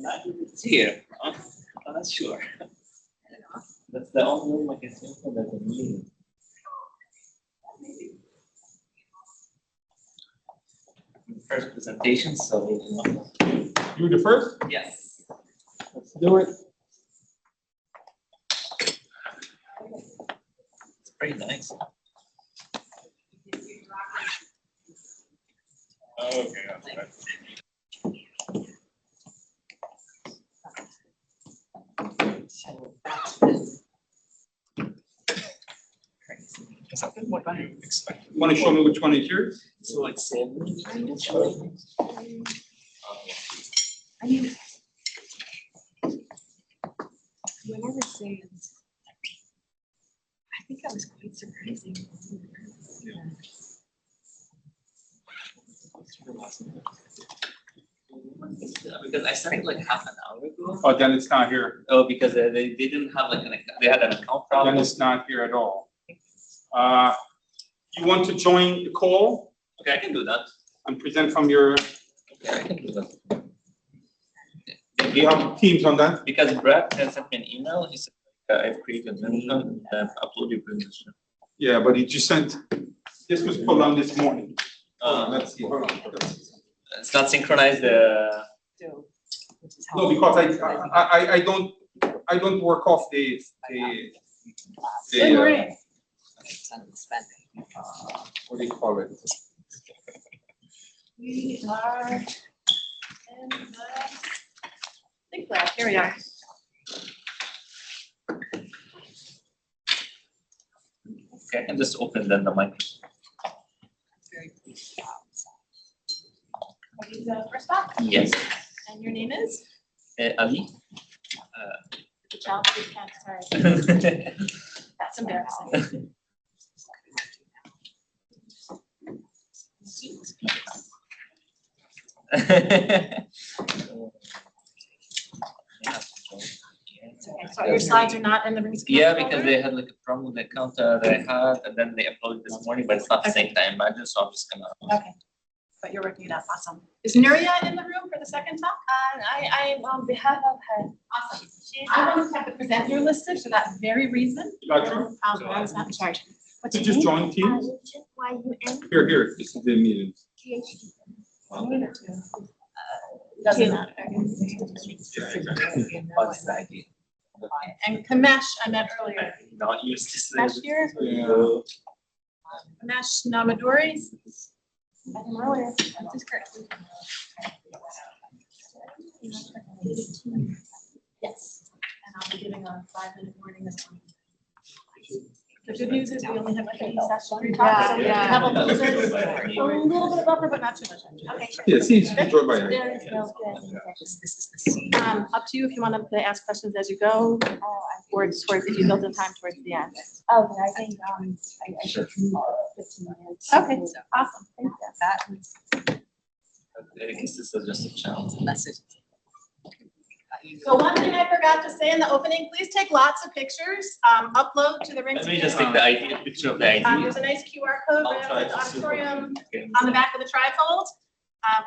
It's here. Huh? I'm not sure. That's the only room I can see for the meeting. First presentation, so You the first? yes. Let's do it. It's pretty nice. Okay, that's right. What do you expect? You want to show me which one is yours? So it's 7. I mean, when I was saying, I think I was quite surprising. Yeah. Because I started like half an hour ago. Oh, then it's not here. Oh, because they didn't have like an account, they had an account problem. Then it's not here at all. You want to join the call Okay, I can do that. and present from your, Okay, I can do that. do you have Teams on that? Because Brad has sent me an email. He said I've created an account and upload your presentation. Yeah, but he just sent, this was pulled on this morning. Let's see, hold on. It's not synchronized. So, which is No, how- because I don't work off the Good morning. what do you call it? We are in the Think Lab. Here we are. Okay, I can just open then the mic. Ready to go first off? Yes. And your name is? Ali. The child, please count, sorry. That's embarrassing. Okay, so your slides are not in the WISECOM Yeah, folder? because they had like a problem with the account that I had, and then they uploaded this morning, but it's not the same time. Imagine, so I'm just gonna. Okay, but you're working it out, awesome. Is Nuria in the room for the second talk? I am on behalf of her. Awesome. I want to have the presenter listed for that very reason. Gotcha. I was not in charge. What's You your just name? join Teams? YUN. Here, this is the meeting. Doesn't matter. What's the idea? And Kamesh, I met earlier. Not used to Kamesh here, Yeah. Kamesh Namuduri. Met him earlier. That's his correct. Yes, and I'll be giving a 5-minute warning this morning. The good news is we only have 3 sessions, 3 talks, so we have a little bit of buffer, but not too much. Okay. Yeah, see, it's enjoyed by There is no good. Up to you if you want to ask questions as you go, or towards, if you build in time towards the end. Okay, I think, I should do 15 minutes. Okay, awesome. Thank you. I guess this is just a channel message. So one thing I forgot to say in the opening, please take lots of pictures, upload to the ring. Let me just take the ID, picture of the ID. There's a nice QR code I'll right try on the to auditorium, Okay. on the back of the trifold.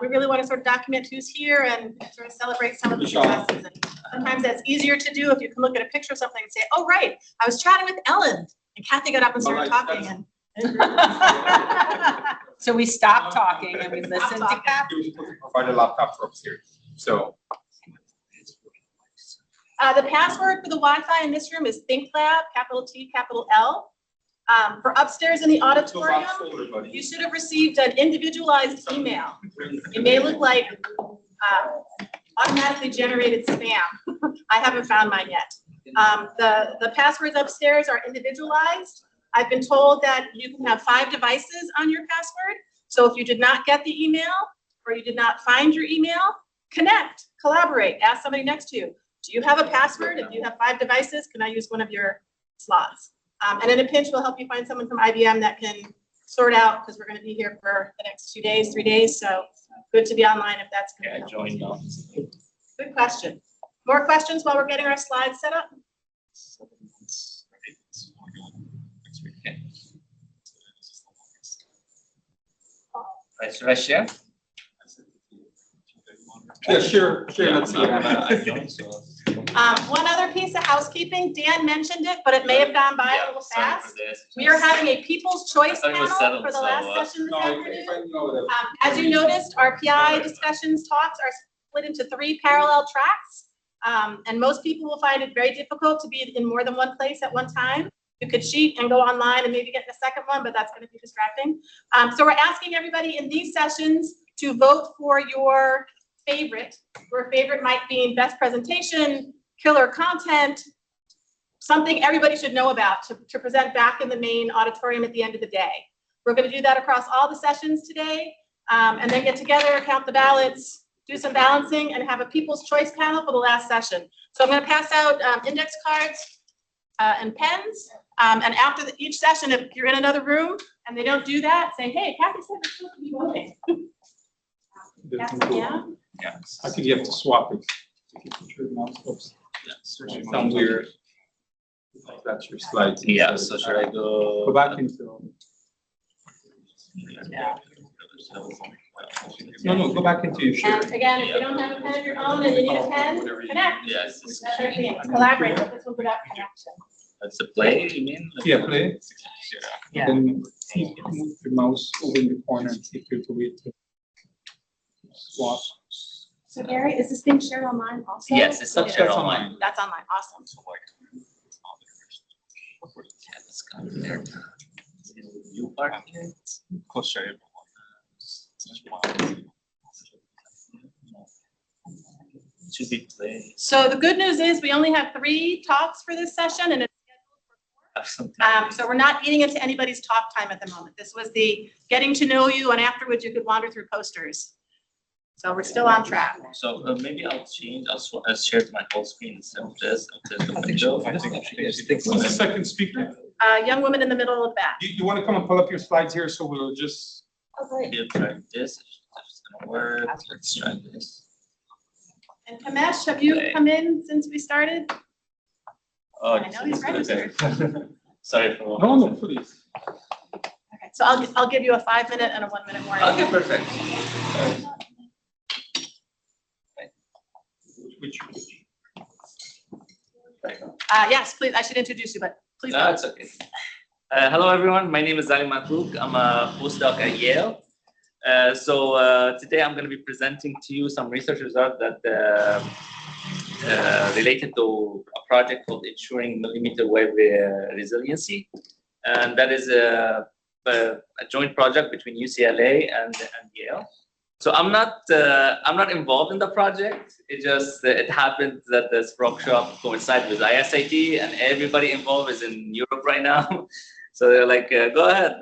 We really want to sort of document who's here and sort of celebrate some of the successes. And sometimes that's easier to do if you can look at a picture of something and say, oh, right, I was chatting with Ellen, and Kathy got up and started talking. And So we stopped talking and we listened to Kathy. He was supposed to provide a laptop for upstairs, so. The password for the Wi-Fi in this room is ThinkLab, capital T, capital L. For upstairs in the auditorium, you should have received an individualized email. It may look like automatically generated spam. I haven't found mine yet. The passwords upstairs are individualized. I've been told that you can have 5 devices on your password. So if you did not get the email or you did not find your email, connect, collaborate, ask somebody next to you. Do you have a password? If you have 5 devices, can I use one of your slots? And in a pinch, we'll help you find someone from IBM that can sort out, because we're going to be here for the next 2 days, 3 days. So good to be online if that's going Yeah, to join now. Good question. More questions while we're getting our slides set up? Right, should I share? Yeah, sure, let's see. One other piece of housekeeping, Dan mentioned it, but it may have gone by a little fast. We are having a People's Choice I thought it was panel settled, for the so, last session this No, afternoon. As you noticed, our PI discussions talks are split into 3 parallel tracks. And most people will find it very difficult to be in more than one place at one time. You could cheat and go online and maybe get in a second one, but that's going to be distracting. So we're asking everybody in these sessions to vote for your favorite. Your favorite might be best presentation, killer content, something everybody should know about to present back in the main auditorium at the end of the day. We're going to do that across all the sessions today, and then get together, count the ballots, do some balancing, and have a People's Choice panel for the last session. So I'm going to pass out index cards and pens, and after each session, if you're in another room and they don't do that, say, hey, Kathy said we're supposed to be voting. Yeah. I think you have to swap it. Some weird. That's your slide. Yeah, so should I Go go? back into. No, go back into your And shirt. again, if you don't have a pen of your own and you need a pen, connect. Yes. That's our thing. Collaborate. This one's about connection. That's the play, you mean? Yeah, play. Yeah. Then move your mouse over in the corner and take your way to swap. So Gary, is this being shared online also? Yes, it's not shared That's online. That's online. Awesome. You part should be play. So the good news is we only have 3 talks for this session, and it's so we're not eating into anybody's talk time at the moment. This was the getting to know you, and afterwards you could wander through posters. So we're still on track. So maybe I'll change. I'll share my whole screen instead of this. Who's the second speaker? Young woman in the middle of the back. You want to come and pull up your slides here, so we'll just. Oh, great. We'll try this. It's gonna work. Let's try this. And Kamesh, have you come in since we started? Oh, I know he's registered. Sorry for. No, please. Okay, so I'll give you a 5-minute and a 1-minute warning. Okay, perfect. Which? Yes, please. I should introduce you, but please. No, it's okay. Hello, everyone. My name is Ali Makouk. I'm a postdoc at Yale. Today I'm going to be presenting to you some research results that related to a project called Ensuring mmWave Resiliency, and that is a joint project between UCLA and Yale. So I'm not involved in the project. It happened that this workshop coincided with ISIT, and everybody involved is in Europe right now. So they're like, go ahead.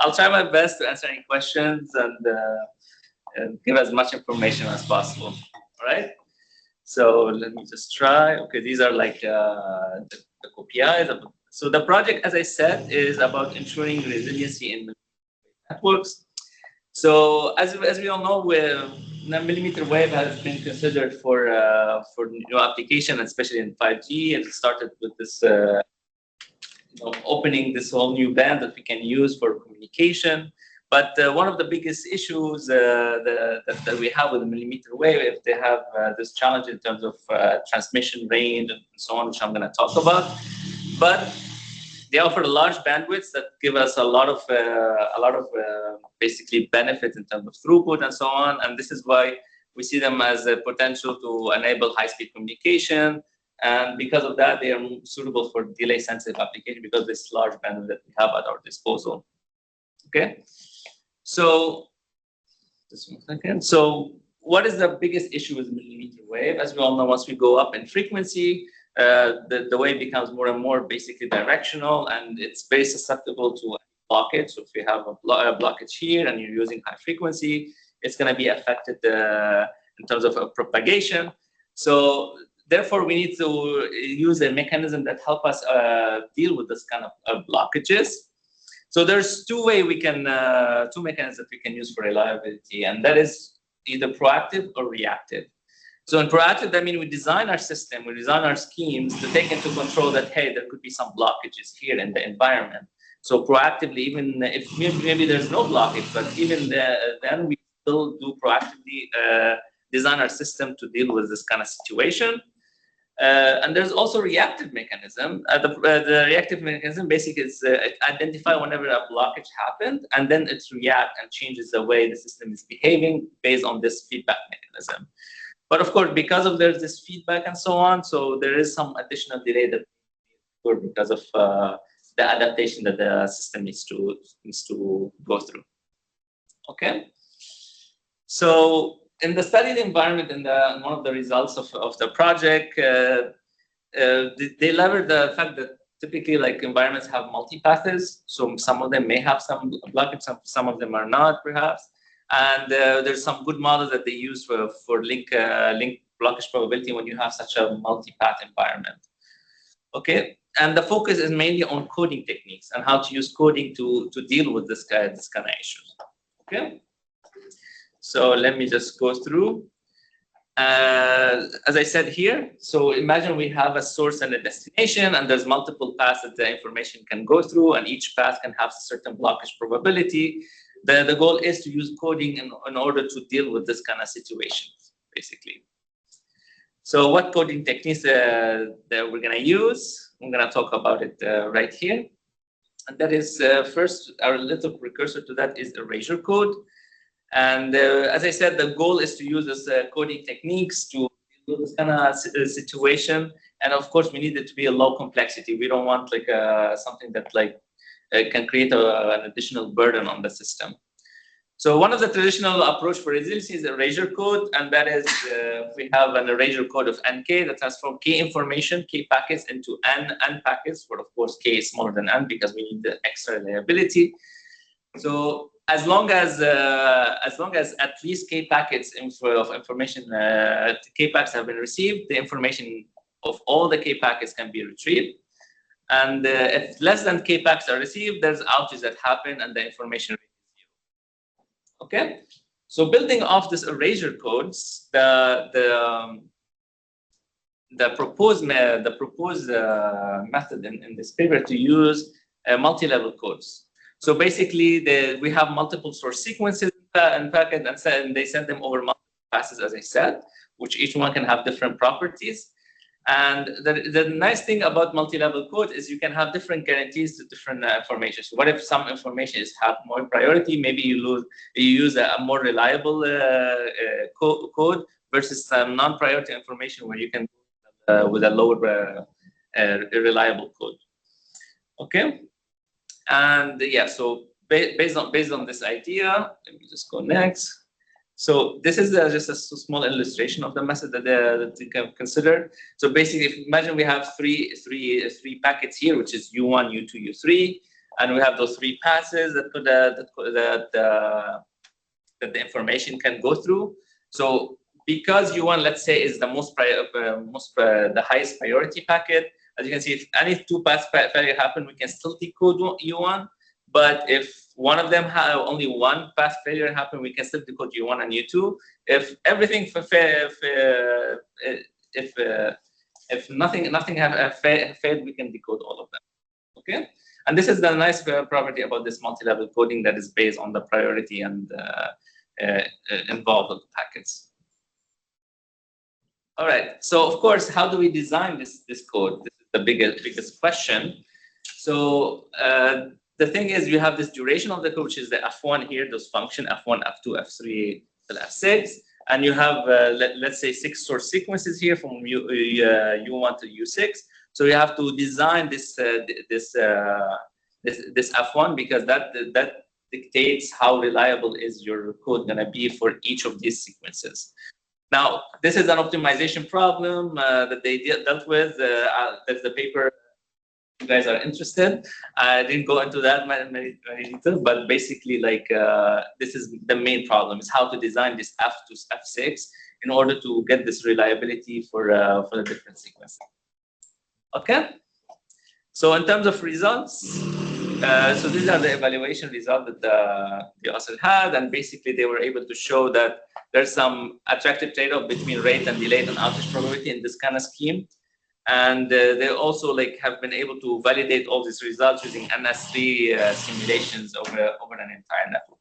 I'll try my best to answer any questions and give as much information as possible. All right. So let me just try. Okay, these are like the KPIs. So the project, as I said, is about ensuring resiliency in networks. So as we all know, mmWave has been considered for new application, especially in 5G. It started with this opening this whole new band that we can use for communication. But one of the biggest issues that we have with the mmWave, they have this challenge in terms of transmission range and so on, which I'm going to talk about. But they offer large bandwidths that give us a lot of basically benefits in terms of throughput and so on. And this is why we see them as a potential to enable high-speed communication. And because of that, they are suitable for delay-sensitive application because this large bandwidth that we have at our disposal. Okay, so just 1 second. So what is the biggest issue with mmWave? As we all know, once we go up in frequency, the wave becomes more and more basically directional, and it's very susceptible to blockage. So if you have a blockage here and you're using high frequency, it's going to be affected in terms of propagation. So therefore, we need to use a mechanism that help us deal with this kind of blockages. So there's two mechanisms that we can use for reliability, and that is either proactive or reactive. So in proactive, that means we design our system, we design our schemes to take into control that, hey, there could be some blockages here in the environment. So proactively, even if maybe there's no blockage, but even then we will do proactively design our system to deal with this kind of situation. And there's also reactive mechanism. The reactive mechanism basically is identify whenever a blockage happened, and then it reacts and changes the way the system is behaving based on this feedback mechanism. But of course, because of there's this feedback and so on, so there is some additional delay that because of the adaptation that the system needs to go through. Okay, so in the studied environment, in one of the results of the project, they leverage the fact that typically like environments have multi-paths, so some of them may have some blockage, some of them are not perhaps, and there's some good models that they use for link blockage probability when you have such a multi-path environment. Okay, and the focus is mainly on coding techniques and how to use coding to deal with this kind of issues. Okay, so let me just go through. As I said here, so imagine we have a source and a destination, and there's multiple paths that the information can go through, and each path can have a certain blockage probability. The goal is to use coding in order to deal with this kind of situations, basically. So what coding techniques that we're going to use? I'm going to talk about it right here. And that is first, our little precursor to that is erasure code. And as I said, the goal is to use this coding techniques to deal with this kind of situation. And of course, we need it to be a low complexity. We don't want like something that like can create an additional burden on the system. So one of the traditional approach for resiliency is erasure code, and that is we have an erasure code of NK that transforms K information, K packets into N packets, where of course K is smaller than N because we need the extra reliability. So as long as at least K packets of information, K packets have been received, the information of all the K packets can be retrieved. And if less than K packets are received, there's outages that happen and the information rate is zero. Okay, so building off this erasure codes, the proposed method in this paper to use multi-level codes. So basically, we have multiple source sequences and packet, and they send them over multiple passes, as I said, which each one can have different properties. And the nice thing about multi-level code is you can have different guarantees to different information. So what if some information have more priority? Maybe you use a more reliable code versus some non-priority information where you can with a lower reliable code. Okay, and yeah, so based on this idea, let me just go next. So this is just a small illustration of the method that you can consider. So basically, imagine we have three packets here, which is U1, U2, U3, and we have those three passes that the information can go through. So because U1, let's say, is the the highest priority packet, as you can see, if any two paths failure happen, we can still decode U1. But if one of them have only one path failure happen, we can still decode U1 and U2. If everything if nothing have failed, we can decode all of them. Okay, and this is the nice property about this multi-level coding that is based on the priority and involved with the packets. All right. So of course, how do we design this code? This is the biggest question. So the thing is, you have this duration of the code, which is the F1 here, those function F1, F2, F3, till F6, and you have let's say 6 source sequences here from U1 to U6. So you have to design this F1 because that dictates how reliable is your code going to be for each of these sequences. Now, this is an optimization problem that they dealt with. That's the paper. You guys are interested. I didn't go into that many details, but basically, like this is the main problem: is how to design this F to F6 in order to get this reliability for the different sequences. Okay. So in terms of results, so these are the evaluation results that the author had, and basically they were able to show that there's some attractive trade-off between rate and delay and outage probability in this kind of scheme. And they also have been able to validate all these results using NS3 simulations over an entire network.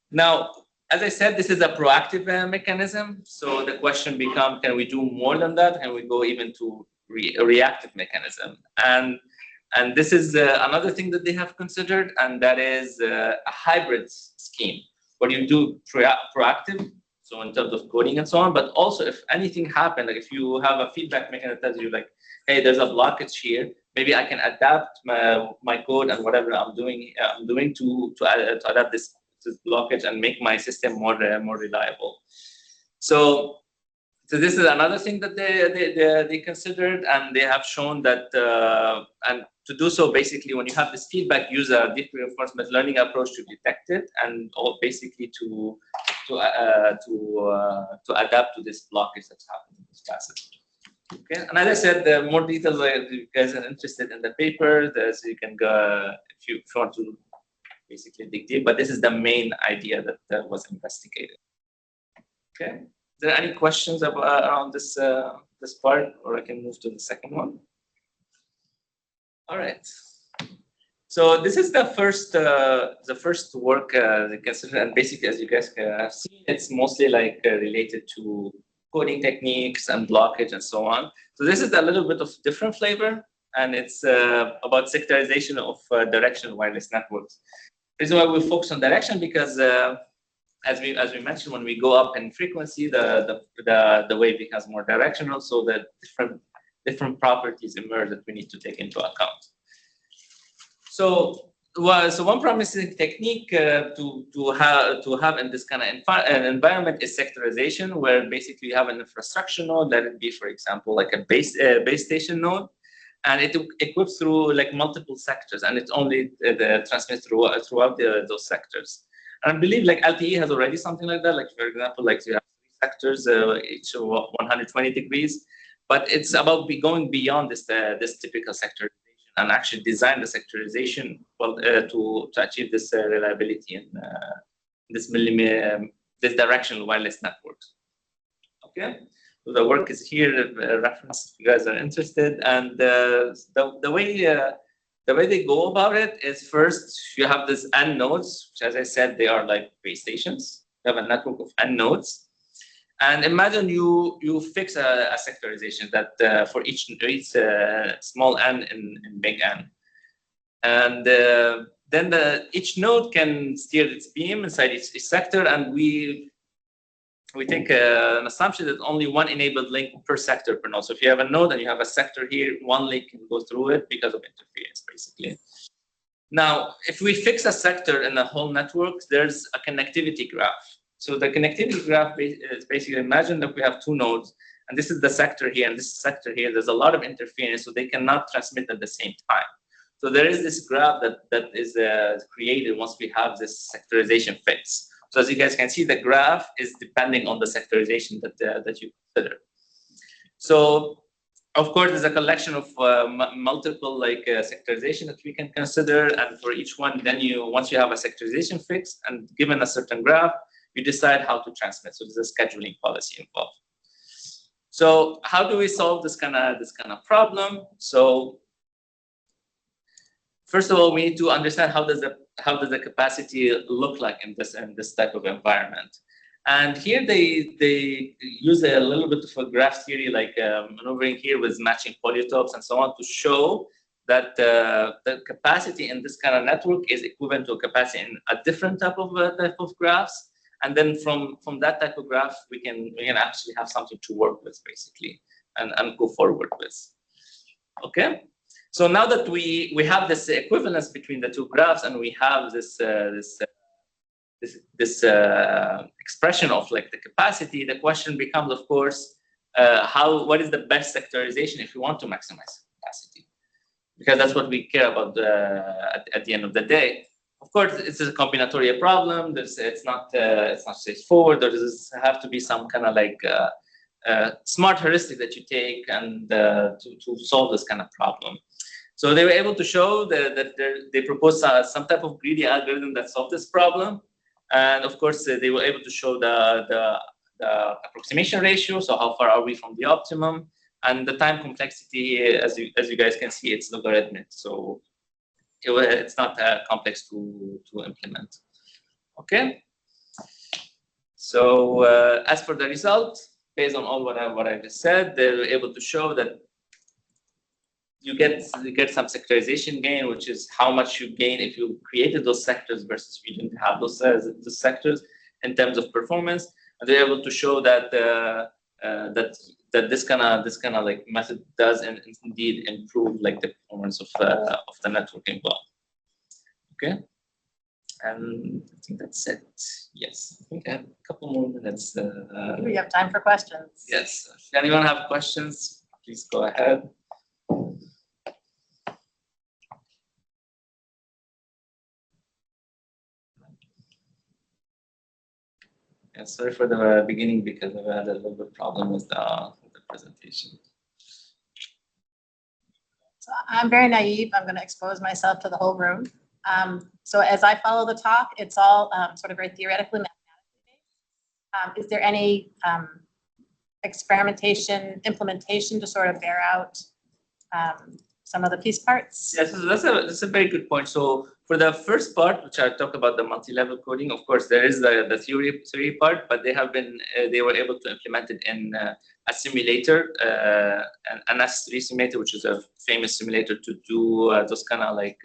Now, as I said, this is a proactive mechanism. So the question becomes, can we do more than that? Can we go even to a reactive mechanism? And this is another thing that they have considered, and that is a hybrid scheme, where you do proactive, so in terms of coding and so on, but also if anything happened, like if you have a feedback mechanism that tells you like, hey, there's a blockage here, maybe I can adapt my code and whatever I'm doing to adapt this blockage and make my system more reliable. So this is another thing that they considered, and they have shown that and to do so, basically, when you have this feedback, use a deep reinforcement learning approach to detect it, and basically to adapt to this blockage that's happening in this classes. Okay, and as I said, the more details if you guys are interested in the paper, so you can go if you want to basically dig deep. But this is the main idea that was investigated. Okay. Is there any questions around this this part, or I can move to the second one? All right. So this is the first work they considered, and basically, as you guys have seen, it's mostly like related to coding techniques and blockage and so on. So this is a little bit of different flavor, and it's about sectorization of directional wireless networks. The reason why we focus on direction because as we mentioned, when we go up in frequency, the wave becomes more directional, so that different properties emerge that we need to take into account. So one promising technique to have in this kind of environment is sectorization, where basically you have an infrastructure node, let it be, for example, like a base station node, and it equips through like multiple sectors, and it only transmits throughout those sectors. And I believe like LTE has already something like that. Like for example, like you have 3 sectors, each 120 degrees, but it's about going beyond this typical sectorization and actually design the sectorization to achieve this reliability in this directional wireless networks. Okay, so the work is here, reference if you guys are interested, and the way they go about it is first you have this N nodes, which as I said, they are like base stations. You have a network of N nodes. And imagine you fix a sectorization that for each small n in big N. And then each node can steer its beam inside each sector, and we take an assumption that only one enabled link per sector per node. So if you have a node and you have a sector here, one link can go through it because of interference, basically. Now, if we fix a sector in the whole network, there's a connectivity graph. So the connectivity graph is basically, imagine that we have 2 nodes, and this is the sector here, and this sector here. There's a lot of interference, so they cannot transmit at the same time. So there is this graph that is created once we have this sectorization fixed. So as you guys can see, the graph is depending on the sectorization that you consider. So of course, there's a collection of multiple sectorization that we can consider, and for each one, then once you have a sectorization fixed and given a certain graph, you decide how to transmit. So there's a scheduling policy involved. So how do we solve this kind of problem? So first of all, we need to understand how does the capacity look like in this type of environment. And here they use a little bit of a graph theory, like maneuvering here with matching polytopes and so on, to show that the capacity in this kind of network is equivalent to a capacity in a different type of graphs. And then from that type of graph, we can actually have something to work with, basically, and go forward with. Okay. So now that we have this equivalence between the 2 graphs, and we have this expression of like the capacity, the question becomes, of course, what is the best sectorization if you want to maximize capacity? Because that's what we care about at the end of the day. Of course, it's a combinatorial problem. It's not straightforward. There does have to be some kind of like smart heuristic that you take and to solve this kind of problem. So they were able to show that they proposed some type of greedy algorithm that solved this problem. And of course, they were able to show the approximation ratio. So how far are we from the optimum? And the time complexity, as you guys can see, it's logarithmic. So it's not complex to implement. Okay. So as for the result, based on all what I just said, they were able to show that you get some sectorization gain, which is how much you gain if you created those sectors versus if you didn't have those sectors in terms of performance. And they're able to show that that this kind of like method does indeed improve like the performance of the networking block. Okay, and I think that's it. Yes, I think I have a couple more minutes. We have time for questions. Yes, if anyone have questions, please go ahead. Yeah, sorry for the beginning because I had a little bit problem with the presentation. So I'm very naive. I'm going to expose myself to the whole room. So as I follow the talk, it's all sort of very theoretically mathematically based. Is there any experimentation, implementation to sort of bear out some of the piece parts? Yes, that's a very good point. So for the first part, which I talked about the multi-level coding, of course there is the theory part, but they were able to implement it in a simulator, an S3 simulator, which is a famous simulator to do those kind of like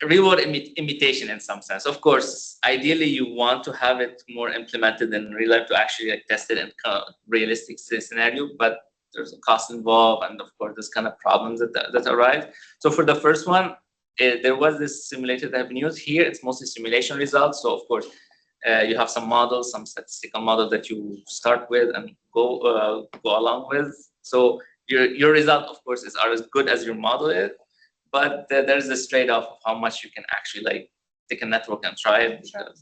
real-world imitation in some sense. Of course, ideally you want to have it more implemented in real life to actually like test it in realistic scenario, but there's a cost involved, and of course there's kind of problems that arise. So for the first one, there was this simulator that I've been used. Here it's mostly simulation results. So of course you have some models, some statistical models that you start with and go along with. So your result, of course, are as good as your model is, but there's this trade-off of how much you can actually like take a network and try it. Sure. Because,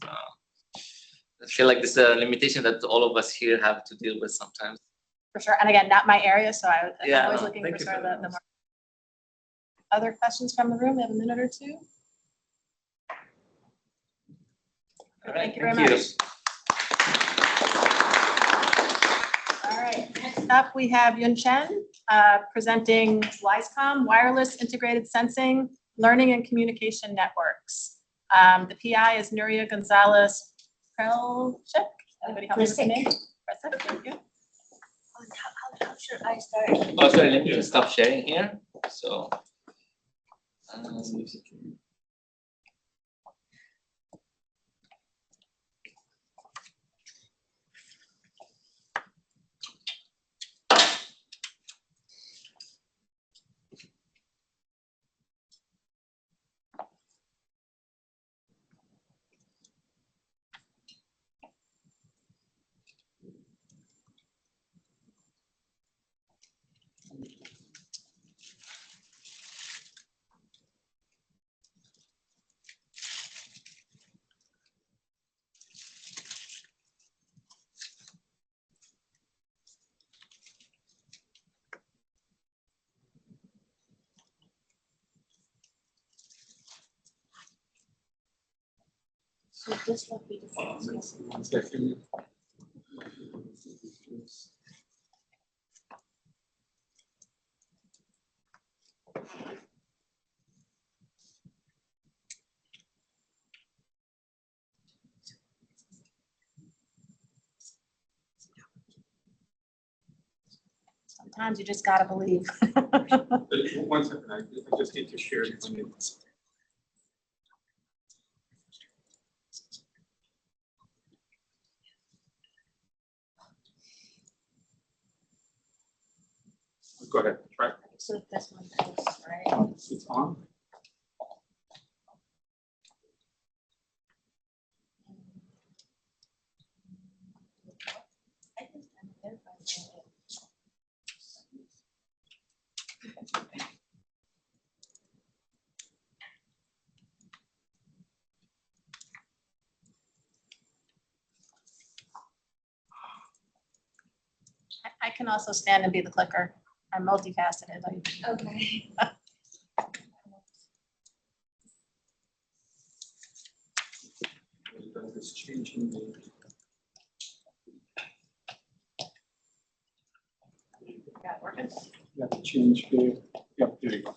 I feel like this is a limitation that all of us here have to deal with sometimes. For sure. And again, not my area, so I'm Yeah, always no, looking thank for you sort of for the that. more. Other questions from the room? We have a minute or two. All right, Thank you very much. All right, next up we have Yun Chen presenting WISECOM, Wireless Integrated Sensing, Learning and Communication Networks. The PI is Nuria, Gonzalez, Prelcic. Anybody help me with the name? Prelcic, thank you. How should I start? Oh, sorry, let me just stop sharing here. So. So this will be the first. 1 second. Sometimes you just gotta believe. 1 second, I just need to share it. Go ahead, try. So this one goes, right? It's on. I can stand there, but I can also stand and be the clicker. I'm multifaceted. okay. It's changing the. Got it working? You have to change the. Yeah, there you go.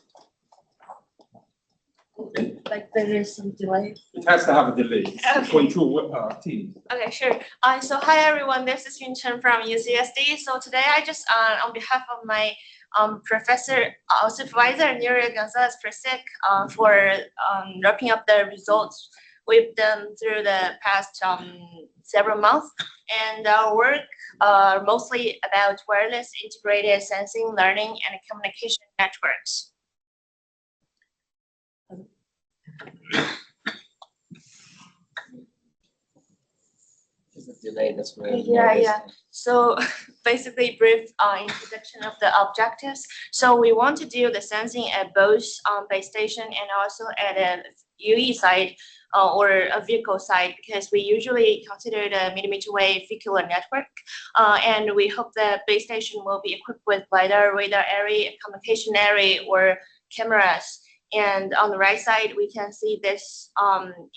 Okay. like there is some delay. It has to have a delay Okay. between two teams. Okay, sure. So hi everyone, this is Yun Chen from UCSD. So today I just, on behalf of my professor, supervisor, Nuria Gonzalez Prelcic, for wrapping up the results we've done through the past several months. And our work mostly about wireless integrated sensing, learning, and communication networks. There's a delay, that's where. Yeah. So basically brief introduction of the objectives. So we want to do the sensing at both base station and also at a UE side or a vehicle side, because we usually consider the mmWave vehicular network. And we hope the base station will be equipped with LiDAR, radar array, communication array, or cameras. And on the right side, we can see this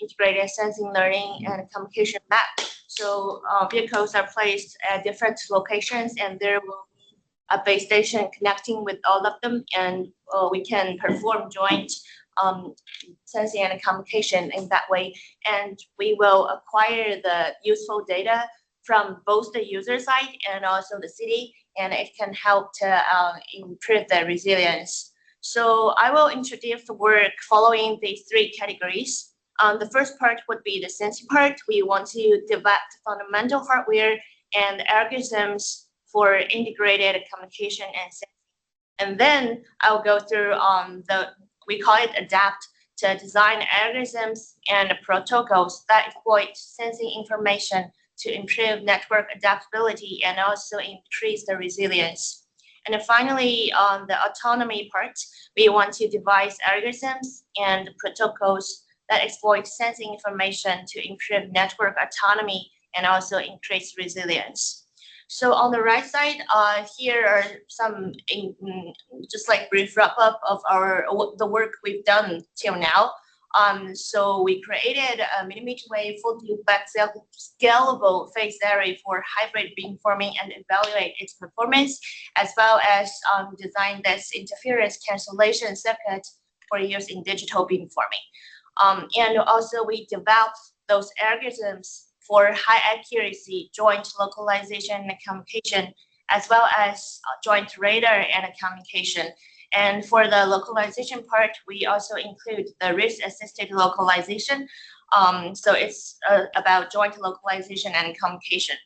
integrated sensing, learning, and communication map. So vehicles are placed at different locations, and there will be a base station connecting with all of them, and we can perform joint sensing and communication in that way. And we will acquire the useful data from both the user side and also the city, and it can help to improve the resilience. So I will introduce the work following these three categories. The first part would be the sensing part. We want to develop fundamental hardware and algorithms for integrated communication and sensing. And then I'll go through we call it adapt, to design algorithms and protocols that exploit sensing information to improve network adaptability and also increase the resilience. And then finally, on the autonomy part, we want to devise algorithms and protocols that exploit sensing information to improve network autonomy and also increase resilience. So on the right side, here are some just like brief wrap up of the work we've done till now. So we created a mmWave full duplex scalable phase array for hybrid beamforming and evaluate its performance, as well as design this interference cancellation circuit for use in digital beamforming. And also we developed those algorithms for high accuracy joint localization and communication, as well as joint radar and communication. And for the localization part, we also include the risk-assisted localization. So it's about joint localization and communication.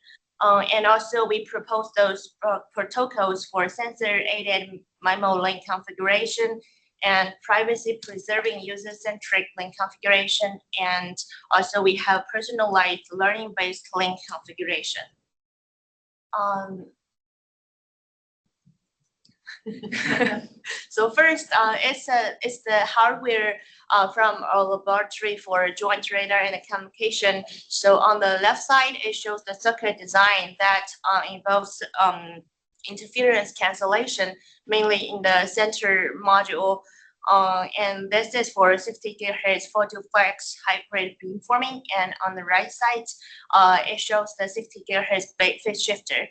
And also we propose those protocols for sensor-aided MIMO link configuration and privacy-preserving user-centric link configuration. And also we have personalized learning-based link configuration. So first, it's the hardware from our laboratory for joint radar and communication. So on the left side, it shows the circuit design that involves interference cancellation, mainly in the center module. And this is for 60 GHz 4-duplex hybrid beamforming. And on the right side, it shows the 60 GHz phase shifter.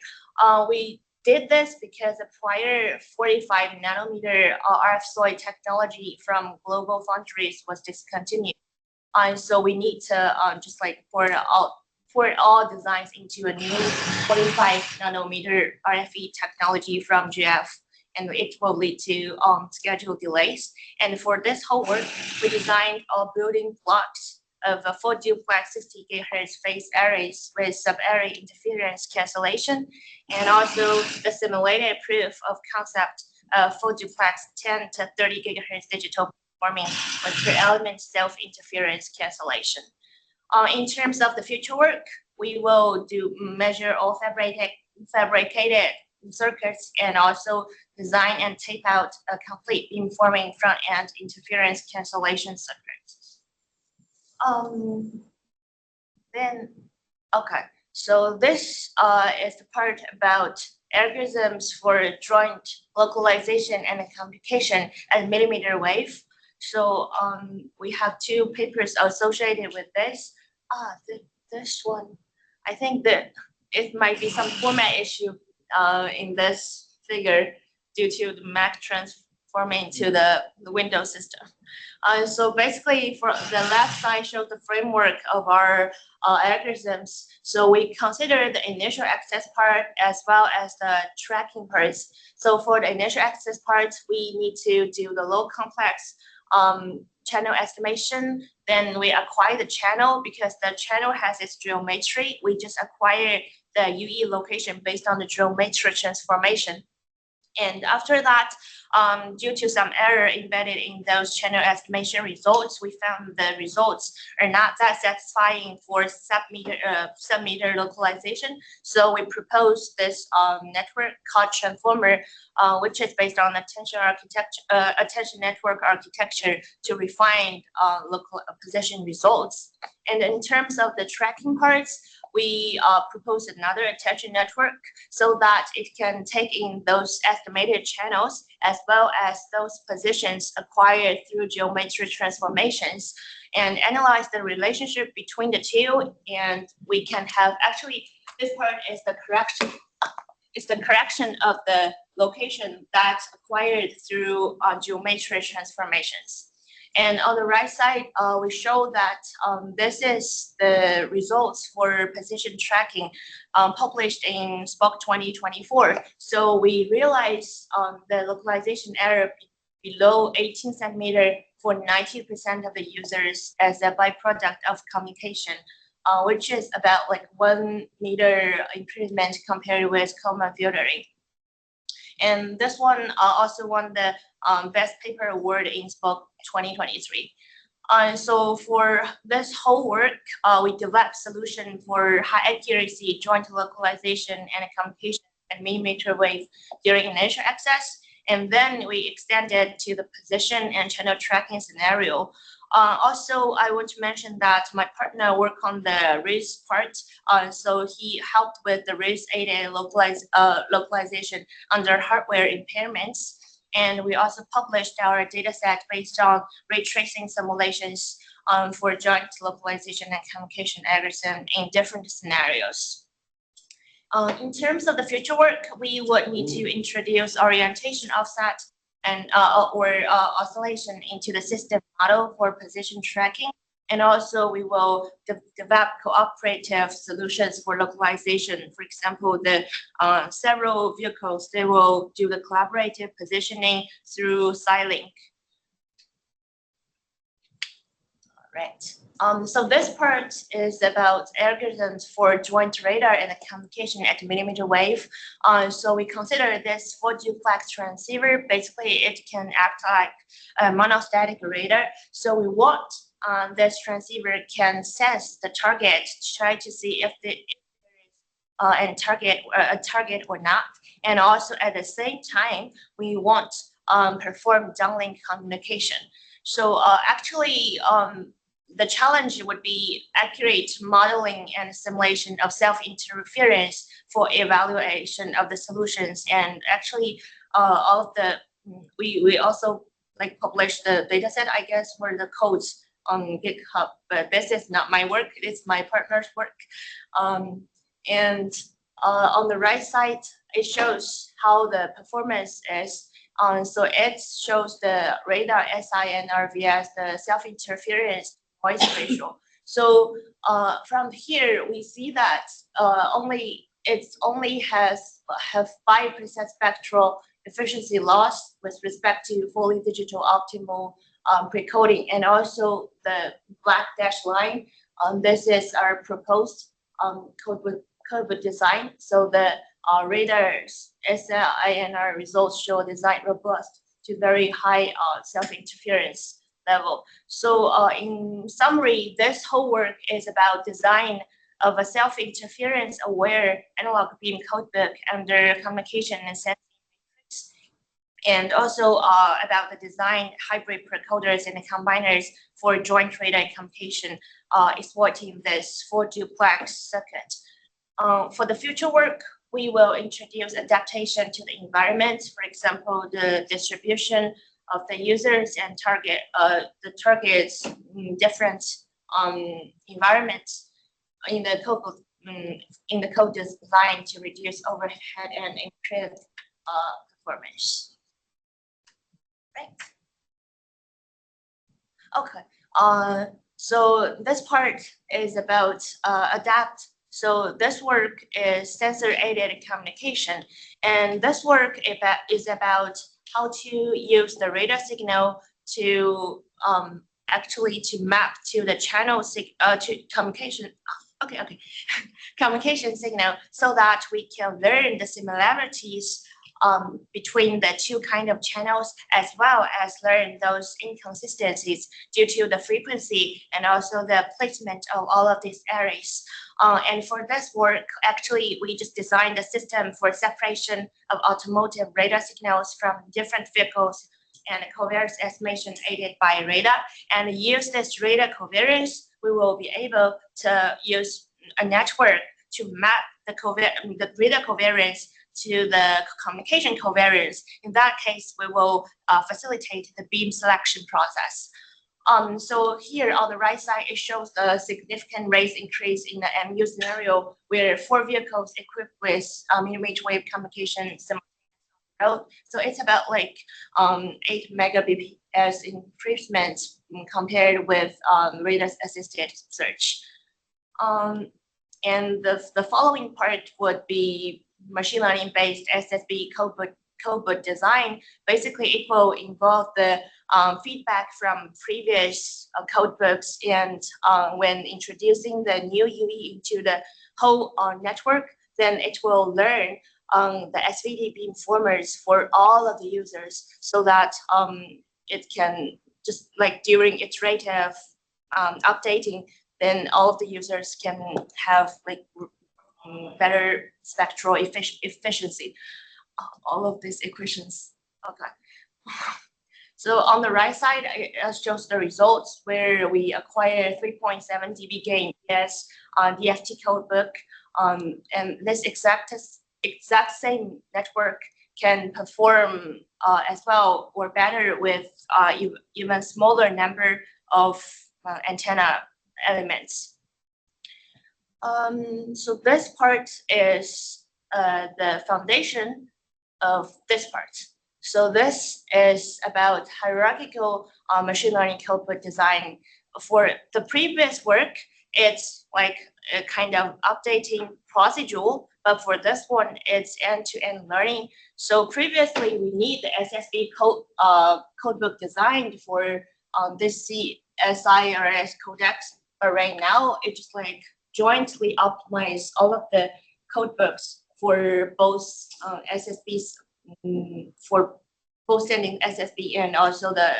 We did this because the prior 45 nanometer RF SOI technology from Global Foundries was discontinued. So we need to just like port all designs into a new 45 nanometer RFE technology from GF, and it will lead to schedule delays. And for this whole work, we designed all building blocks of a full duplex 60 GHz phase arrays with sub-array interference cancellation, and also the simulated proof of concept of full duplex 10 to 30 GHz digital beamforming with per element self-interference cancellation. In terms of the future work, we will measure all fabricated circuits and also design and tape out a complete beamforming front-end interference cancellation circuit. So this is the part about algorithms for joint localization and communication at mmWave. So we have two papers associated with this. This one, I think that it might be some format issue in this figure due to the MAC transforming to the Windows system. So basically, for the left side shows the framework of our algorithms. So we consider the initial access part as well as the tracking parts. So for the initial access part, we need to do the low complex channel estimation. Then we acquire the channel because the channel has its geometry. We just acquire the UE location based on the geometry transformation. And after that, due to some error embedded in those channel estimation results, we found the results are not that satisfying for sub-meter localization. So we proposed this network called transformer, which is based on attention network architecture to refine local position results. And in terms of the tracking parts, we proposed another attention network so that it can take in those estimated channels as well as those positions acquired through geometric transformations and analyze the relationship between the two. And we can have, actually, this part is the correction. It's the correction of the location that's acquired through geometric transformations. And on the right side, we show that this is the results for position tracking published in SPOC 2024. So we realized the localization error below 18 centimeter for 90% of the users as a byproduct of communication, which is about like 1 meter improvement compared with common filtering. And this one also won the Best Paper Award in SPOC 2023. So for this whole work, we developed solution for high accuracy joint localization and communication at mmWave during initial access. And then we extended to the position and channel tracking scenario. Also, I want to mention that my partner worked on the RIS part. So he helped with the RIS 8A localization under hardware impairments. And we also published our dataset based on ray tracing simulations for joint localization and communication algorithm in different scenarios. In terms of the future work, we would need to introduce orientation offset and oscillation into the system model for position tracking. And also we will develop cooperative solutions for localization. For example, the several vehicles, they will do the collaborative positioning through Silink. All right. So this part is about algorithms for joint radar and communication at mmWave. So we consider this 4-duplex transceiver. Basically, it can act like a monostatic radar. So we want this transceiver can sense the target to try to see if there is a target or not. And also at the same time, we want perform downlink communication. So actually, the challenge would be accurate modeling and simulation of self-interference for evaluation of the solutions. And actually, all of the we also like publish the data set, I guess, for the codes on GitHub. But this is not my work; it's my partner's work. And on the right side, it shows how the performance is. So it shows the radar SINR vs the self-interference noise ratio. So from here, we see that it only have 5% spectral efficiency loss with respect to fully digital optimal precoding, and also the black dash line. This is our proposed code design. So the radar's SINR results show design robust to very high self-interference level. So in summary, this whole work is about design of a self-interference aware analog beam codebook under communication and sensing matrix, and also about the design hybrid precoders and combiners for joint radar communication exploiting this 4-duplex circuit. For the future work, we will introduce adaptation to the environment, for example, the distribution of the users and the targets different environments in the code design to reduce overhead and improve performance. Right. Okay. So this part is about adapt. So this work is sensor-aided communication, and this work is about how to use the radar signal to actually to map to the channel to communication. Okay. Communication signal, so that we can learn the similarities between the two kind of channels, as well as learn those inconsistencies due to the frequency and also the placement of all of these arrays. And for this work, actually, we just designed a system for separation of automotive radar signals from different vehicles and covariance estimation aided by radar. And use this radar covariance, we will be able to use a network to map the radar covariance to the communication covariance. In that case, we will facilitate the beam selection process. So here on the right side, it shows the significant rate increase in the MU scenario where 4 vehicles equipped with mmWave communication simultaneously. So it's about like 8 megabps improvement compared with radar-assisted search. And the following part would be machine learning-based SSB codebook design. Basically, it will involve the feedback from previous codebooks, and when introducing the new UE into the whole network, then it will learn the SVD beamformers for all of the users, so that it can just like during iterative updating, then all of the users can have like better spectral efficiency. All of these equations. Okay. So on the right side, it shows the results where we acquire 3.7 dB gain as DFT codebook, and this exact same network can perform as well or better with even smaller number of antenna elements. So this part is the foundation of this part. So this is about hierarchical machine learning codebook design. For the previous work, it's like a kind of updating procedure, but for this one, it's end-to-end learning. So previously, we need the SSB codebook designed for this CSIRS codecs, but right now, it's just like jointly optimize all of the codebooks for both SSBs, for both sending SSB and also the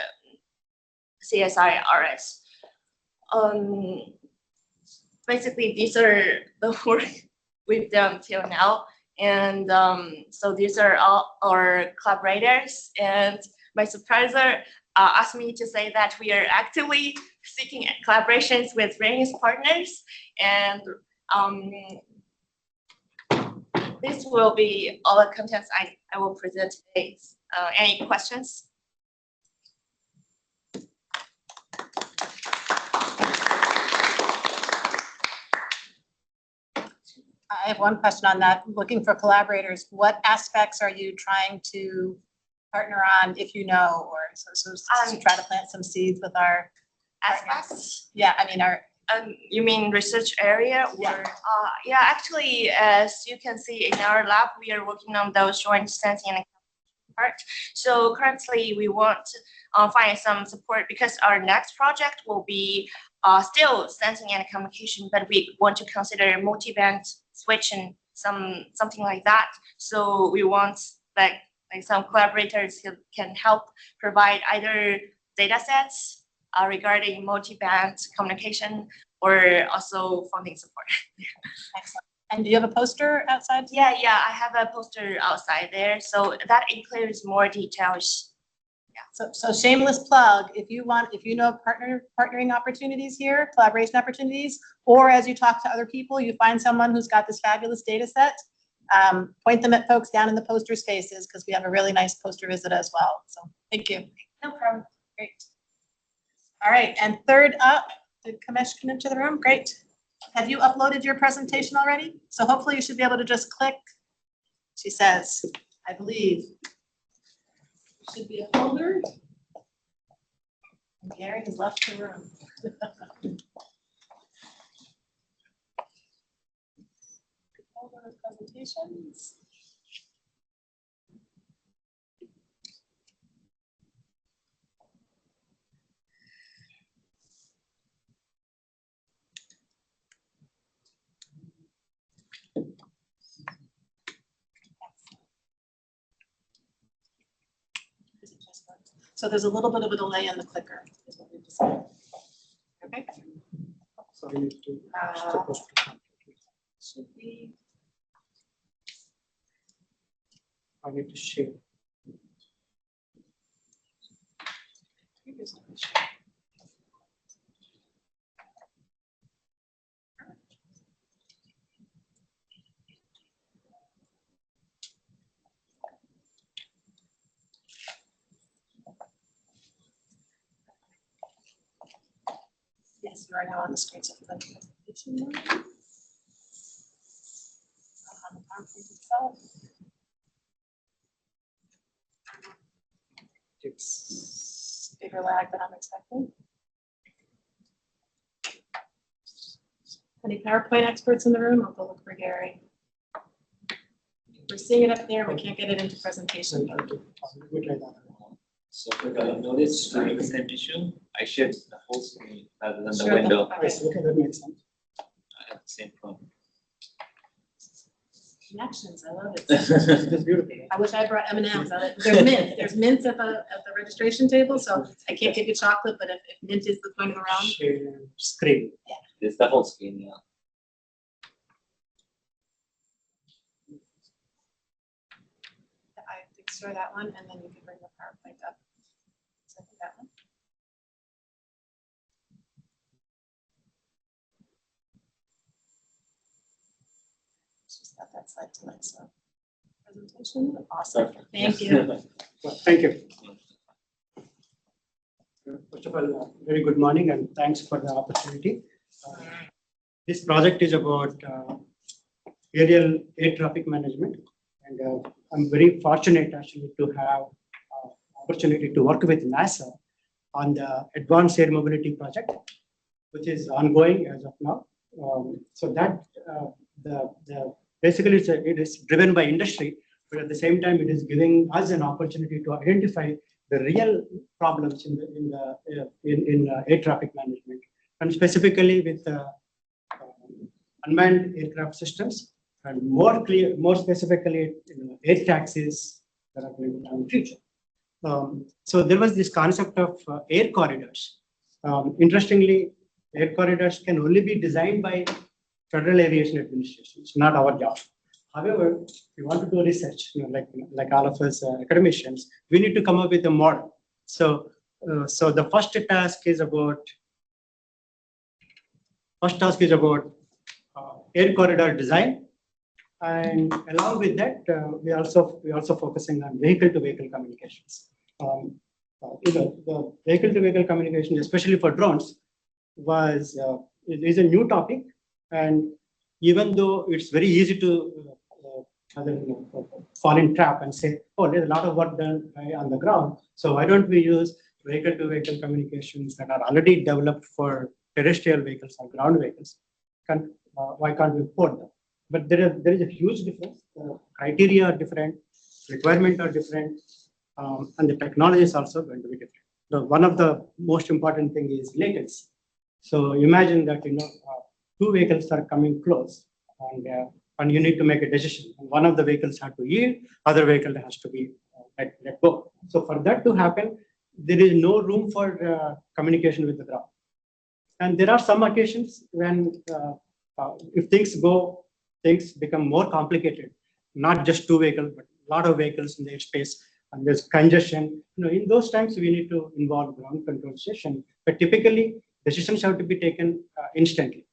CSIRS. Basically, these are the work we've done till now. And so these are all our collaborators. And my supervisor asked me to say that we are actively seeking collaborations with various partners. And this will be all the contents I will present today. Any questions? I have one question on that. Looking for collaborators, what aspects are you trying to partner on, if you know, or so to try to plant some seeds with our aspects? Yeah, I mean our. You mean research area? Or, yeah. Yeah, actually, as you can see in our lab, we are working on those joint sensing and part. So currently, we want to find some support because our next project will be still sensing and communication, but we want to consider multi-band switch and something like that. So we want like some collaborators who can help provide either data sets regarding multi-band communication or also funding support. Excellent. And do you have a poster outside? Yeah, I have a poster outside there. So that includes more details. Yeah. So shameless plug, if you know partnering opportunities here, collaboration opportunities, or as you talk to other people, you find someone who's got this fabulous data set, point them at folks down in the poster spaces because we have a really nice poster visit as well. So thank you. No problem. Great. All right, and third up, did Kamesh come into the room? Great. Have you uploaded your presentation already? So hopefully you should be able to just click. She says, I believe. Should be a folder. Gary has left the room. Folder of presentations. So there's a little bit of a delay in the clicker, is what we've decided. Okay. So we need to supposed to complete. So I need to share. Yes, you are now on the screen. So for the presentation now. On the PowerPoint itself. It's Bigger lag than I'm expecting. Any PowerPoint experts in the room? I'll go look for Gary. We're seeing it up there. We can't get it into presentation. we try that. So if I notice during the same issue, I shared the whole screen rather than the Sure, window. that's- Yes, okay, that makes sense. I have the same problem. Connections, I love it. It's beautiful. I wish I brought M&Ms. There's mints at the registration table, so I can't give you chocolate, but if mint is the point of the round. Share screen. It's the whole screen, yeah. I think store that one, and then you can bring the PowerPoint up. So I think that one. Just got that slide to it, so. Presentation, awesome, thank you. Well, thank you. First of all, very good morning and thanks for the opportunity. This project is about aerial air traffic management, and I'm very fortunate actually to have opportunity to work with NASA on the Advanced Air Mobility project, which is ongoing as of now. So that basically it is driven by industry, but at the same time it is giving us an opportunity to identify the real problems in air traffic management, and specifically with unmanned aircraft systems, and more specifically, air taxis that are going to come in the future. So there was this concept of air corridors. Interestingly, air corridors can only be designed by Federal Aviation Administration. It's not our job. However, if you want to do research, like all of us academicians, we need to come up with a model. So the first task is about air corridor design, and along with that, we also focusing on vehicle-to-vehicle communications. The vehicle-to-vehicle communication, especially for drones, is a new topic, and even though it's very easy to fall in trap and say, oh, there's a lot of work done on the ground, so why don't we use vehicle-to-vehicle communications that are already developed for terrestrial vehicles or ground vehicles? Why can't we port them? But there is a huge difference. The criteria are different, requirements are different, and the technology is also going to be different. One of the most important thing is latency. So imagine that two vehicles are coming close, and you need to make a decision. One of the vehicles has to yield, other vehicle has to be let go. So for that to happen, there is no room for communication with the ground. And there are some occasions when if things become more complicated, not just two vehicles, but a lot of vehicles in the airspace, and there's congestion. In those times, we need to involve ground control station. But typically, decisions have to be taken instantly.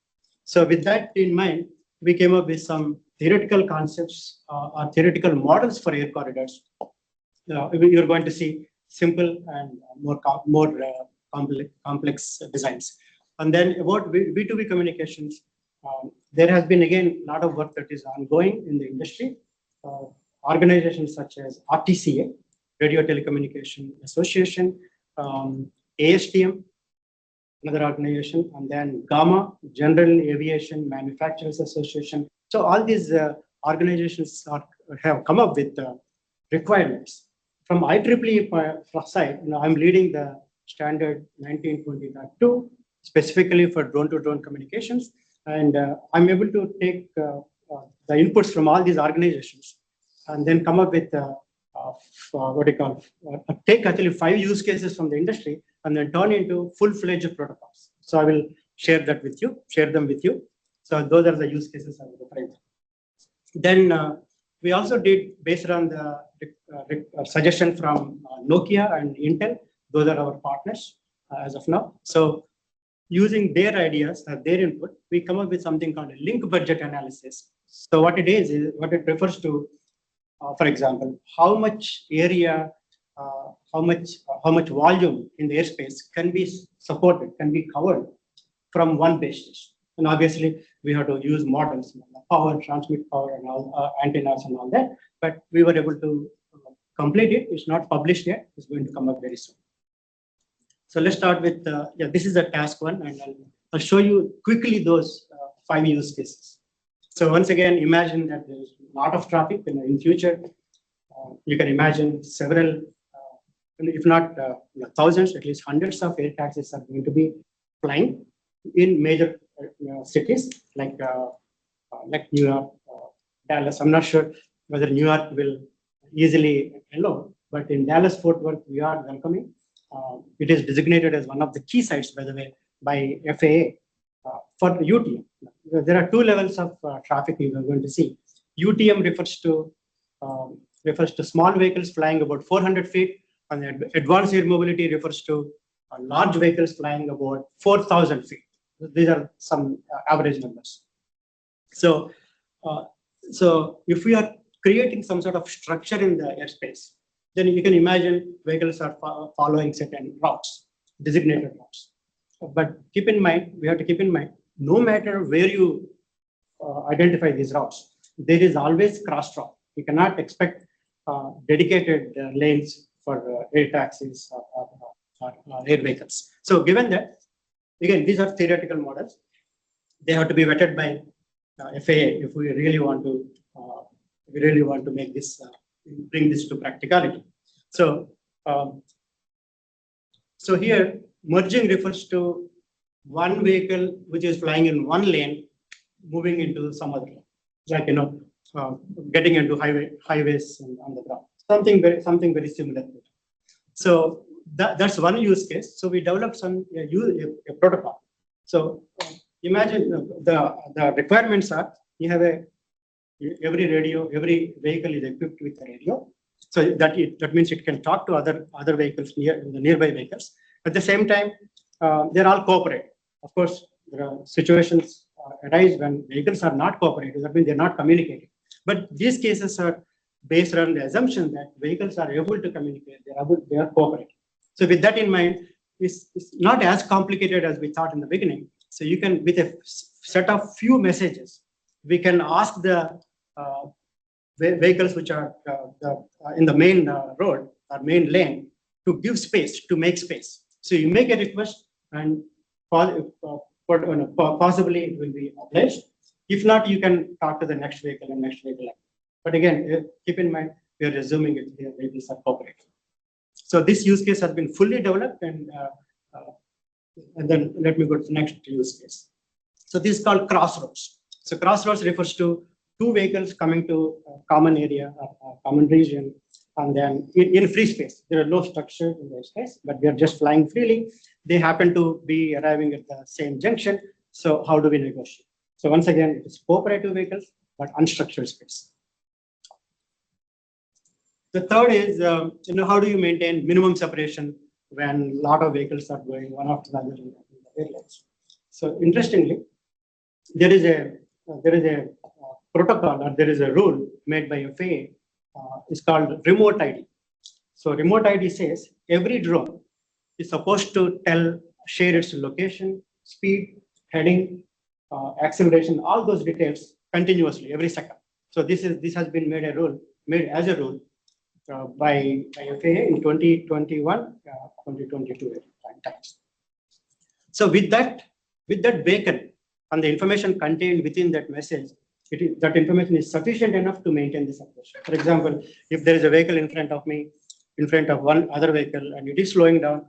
So with that in mind, we came up with some theoretical concepts or theoretical models for air corridors. You're going to see simple and more complex designs. And then about B2B communications, there has been, again, a lot of work that is ongoing in the industry. Organizations such as RTCA, Radio Telecommunication Association, ASTM, another organization, and then GAMA, General Aviation Manufacturers Association. So all these organizations have come up with requirements. From IEEE side, I'm leading the standard 1920.2, specifically for drone-to-drone communications, and I'm able to take the inputs from all these organizations and then come up with take actually 5 use cases from the industry and then turn into full-fledged protocols. So I will share them with you. So those are the use cases I will refer to. Then we also did, based on the suggestion from Nokia and Intel, those are our partners as of now. So using their ideas or their input, we come up with something called a link budget analysis. So what it is what it refers to, for example, how much area, how much volume in the airspace can be supported, can be covered from one base station. And obviously, we have to use models, power, transmit power, and all antennas and all that. But we were able to complete it. It's not published yet. It's going to come up very soon. So let's start with, this is the task 1, and I'll show you quickly those 5 use cases. So once again, imagine that there's a lot of traffic in future. You can imagine several, if not thousands, at least hundreds of air taxis are going to be flying in major cities like New York, Dallas. I'm not sure whether New York will easily allow, but in Dallas, Fort Worth, we are welcoming. It is designated as one of the key sites, by the way, by FAA for UTM. There are 2 levels of traffic we are going to see. UTM refers to small vehicles flying about 400 feet, and advanced air mobility refers to large vehicles flying about 4,000 feet. These are some average numbers. So, if we are creating some sort of structure in the airspace, then you can imagine vehicles are following certain routes, designated routes. But keep in mind, we have to keep in mind, no matter where you identify these routes, there is always crosstalk. You cannot expect dedicated lanes for air taxis or air vehicles. So given that, again, these are theoretical models. They have to be vetted by FAA if we really want to make this, bring this to practicality. So, so here, merging refers to one vehicle which is flying in one lane, moving into some other lane, like getting into highways on the ground. Something very similar. So that's one use case. So we developed a protocol. So imagine the requirements are, you have every radio, every vehicle is equipped with a radio. So that means it can talk to other vehicles nearby vehicles. At the same time, they're all cooperative. Of course, there are situations arise when vehicles are not cooperative. That means they're not communicating. But these cases are based on the assumption that vehicles are able to communicate. They are cooperating. So with that in mind, it's not as complicated as we thought in the beginning. So you can, with a set of few messages, we can ask the vehicles which are in the main road or main lane to give space, to make space. So you make a request and possibly it will be obliged. If not, you can talk to the next vehicle and next vehicle. But again, keep in mind, we are assuming it here vehicles are cooperating. So this use case has been fully developed, and then let me go to the next use case. So this is called crossroads. So crossroads refers to 2 vehicles coming to a common area, a common region, and then in free space. There are no structure in the space, but we are just flying freely. They happen to be arriving at the same junction. So how do we negotiate? So once again, it is cooperative vehicles, but unstructured space. The third is, how do you maintain minimum separation when a lot of vehicles are going one after the other in the airlines? So interestingly, there is a protocol, or there is a rule made by FAA. It's called remote ID. So remote ID says every drone is supposed to share its location, speed, heading, acceleration, all those details continuously every second. So this has been made as a rule by FAA in 2021, 2022 times. So with that beacon and the information contained within that message, that information is sufficient enough to maintain this operation. For example, if there is a vehicle in front of me, in front of one other vehicle, and it is slowing down,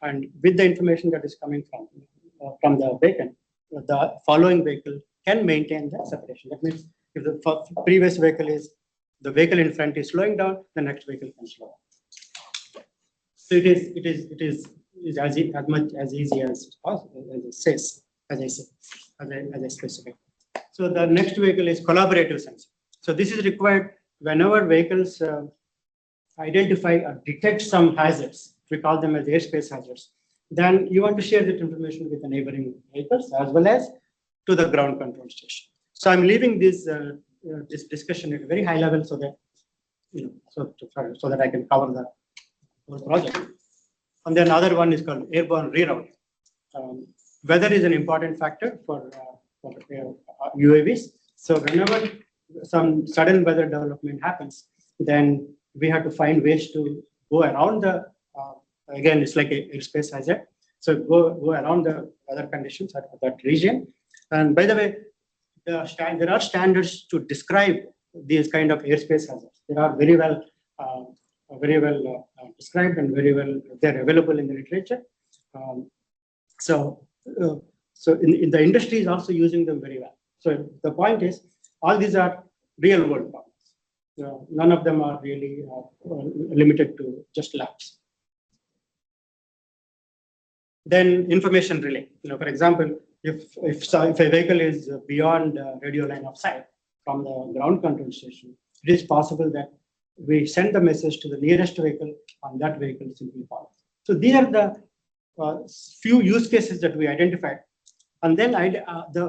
and with the information that is coming from the beacon, the following vehicle can maintain the separation. That means if the previous vehicle the vehicle in front is slowing down, the next vehicle can slow down. So it is as much as easy as possible, as it says, as I specify. So the next vehicle is collaborative sensing. So this is required whenever vehicles identify or detect some hazards. We call them as airspace hazards. Then you want to share that information with the neighboring vehicles as well as to the ground control station. So I'm leaving this discussion at a very high level so that so that I can cover the whole project. And then another one is called airborne rerouting. Weather is an important factor for UAVs. So whenever some sudden weather development happens, then we have to find ways to go around the, again, it's like a airspace hazard. So go around the weather conditions at that region. And by the way, there are standards to describe these kind of airspace hazards. They are very well described and they're available in the literature. So in the industry is also using them very well. So the point is, all these are real world problems. None of them are really limited to just labs. Then information relay. For example, if a vehicle is beyond radio line of sight from the ground control station, it is possible that we send the message to the nearest vehicle and that vehicle simply follows. So these are the few use cases that we identified. And then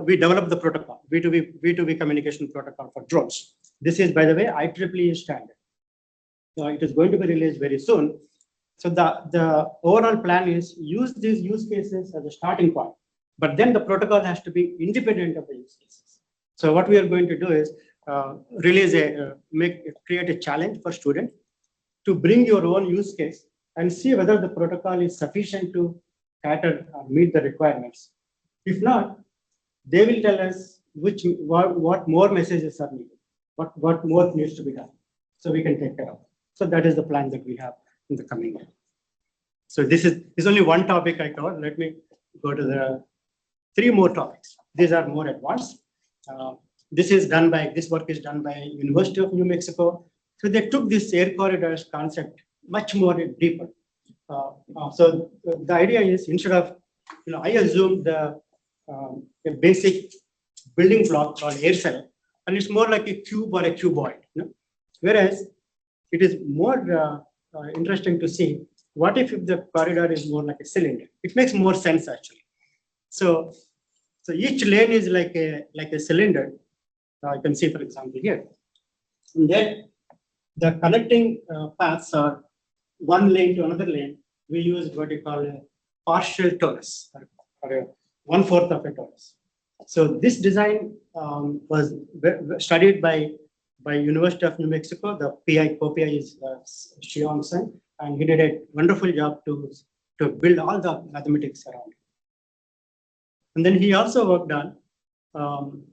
we developed the protocol, B2B communication protocol for drones. This is, by the way, IEEE standard. It is going to be released very soon. So the overall plan is use these use cases as a starting point, but then the protocol has to be independent of the use cases. So what we are going to do is create a challenge for students to bring your own use case and see whether the protocol is sufficient to cater or meet the requirements. If not, they will tell us what more messages are needed, what more needs to be done, so we can take care of it. So that is the plan that we have in the coming year. So this is only one topic I covered. Let me go to the 3 more topics. These are more advanced. This work is done by University of New Mexico. So they took this air corridors concept much more deeper. So the idea is, instead of, I assumed a basic building block called air cell, and it's more like a cube or a cuboid. Whereas it is more interesting to see what if the corridor is more like a cylinder. It makes more sense actually. So each lane is like a cylinder. You can see, for example, here. And then the connecting paths are one lane to another lane. We use what you call a partial torus, or a 1/4 of a torus. So this design was studied by University of New Mexico. The co-PI is Xiong Sen, and he did a wonderful job to build all the mathematics around it. And then he also worked on